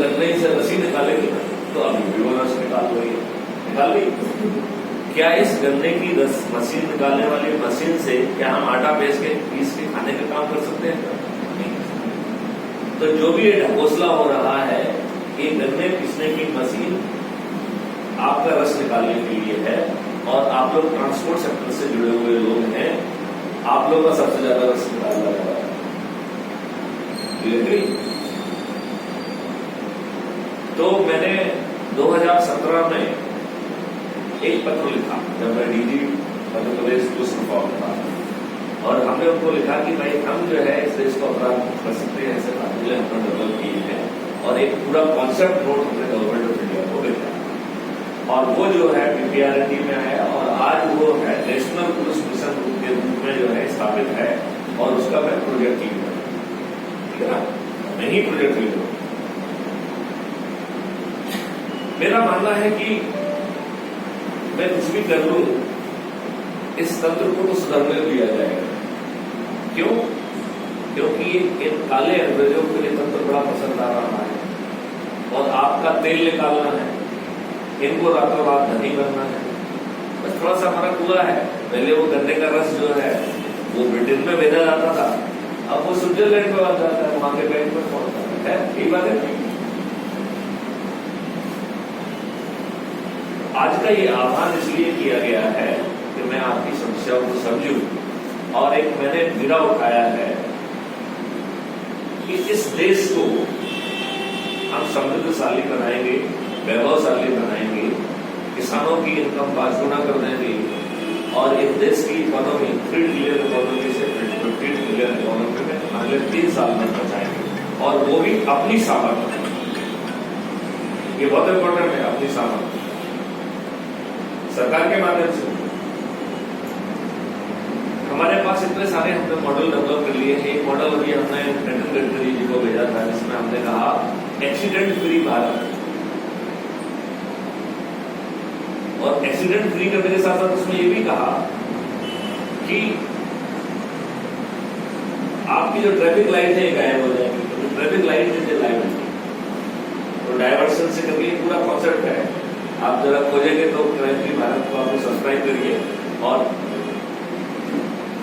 गन्ने से रस्सी निकालेगी ना, तो अभी भी वो रस निकाल रही है, निकाल रही। क्या इस गन्ने की रस मशीन निकालने वाली मशीन से क्या हम आटा पीस के खाने का काम कर सकते हैं? नहीं। तो जो भी ये ढकोसला हो रहा है, ये गन्ने पीसने की मशीन आपका रस निकालने के लिए है, और आप लोग ट्रांसपोर्ट सेक्टर से जुड़े हुए लोग हैं, आप लोग का सबसे ज्यादा रस निकाला जा रहा है। तो मैंने 2017 में एक पत्र लिखा, जब मैं DG Madhya Pradesh police reform था, और हमने उनको लिखा कि भाई हम जो है इस देश को अपराध कर सकते हैं, ऐसे कानून हमने डेवलप किए हैं, और एक पूरा कॉन्सेप्ट नोट हमने गवर्नमेंट ऑफ इंडिया को भेजा, और वो जो है PPRND में आया, और आज वो है नेशनल पुलिस मिशन के रूप में जो है स्थापित है, और उसका मैं प्रोजेक्ट लीड हूं, ठीक है ना, मैं ही प्रोजेक्ट लीड हूं। मेरा मानना है कि मैं कुछ भी कर लूं, इस तंत्र को तो सुधरने दिया जाएगा। क्यों? क्योंकि इन काले अंग्रेजों को ये तंत्र बड़ा पसंद आ रहा है, और आपका तेल निकालना है, इनको रातों रात धनी करना है। बस थोड़ा सा फर्क हुआ है, पहले वो गन्ने का रस जो है वो ब्रिटेन में भेजा जाता था, अब वो स्विट्जरलैंड में बन जाता है, वहां के बैंक में पहुंचता है। यही बात है। आज का ये आह्वान इसलिए किया गया है कि मैं आपकी समस्याओं को समझूं, और एक मैंने बीड़ा उठाया है कि इस देश को हम समृद्धशाली बनाएंगे, वैभवशाली बनाएंगे, किसानों की इनकम 5 गुना कर देंगे, और इस देश की इकोनॉमी 3 ट्रिलियन इकोनॉमी से 15 ट्रिलियन इकोनॉमी में अगले 3 साल में पहुंचाएंगे, और वो भी अपनी सामर्थ्य। ये बहुत इंपॉर्टेंट है, अपनी सामर्थ्य, सरकार के माध्यम से। हमारे पास इतने सारे हमने मॉडल डेवलप कर लिए हैं। एक मॉडल अभी हमने नितिन गडकरी जी को भेजा था, जिसमें हमने कहा एक्सीडेंट फ्री भारत, और एक्सीडेंट फ्री करने के साथ साथ उसमें ये भी कहा कि आपकी जो ट्रैफिक लाइट है गायब हो जाएगी, क्योंकि ट्रैफिक लाइट जैसे लाइट, तो डायवर्सन से करके पूरा कॉन्सेप्ट है। आप जरा खोजेंगे तो क्राइम फ्री भारत को आप सब्सक्राइब करिए, और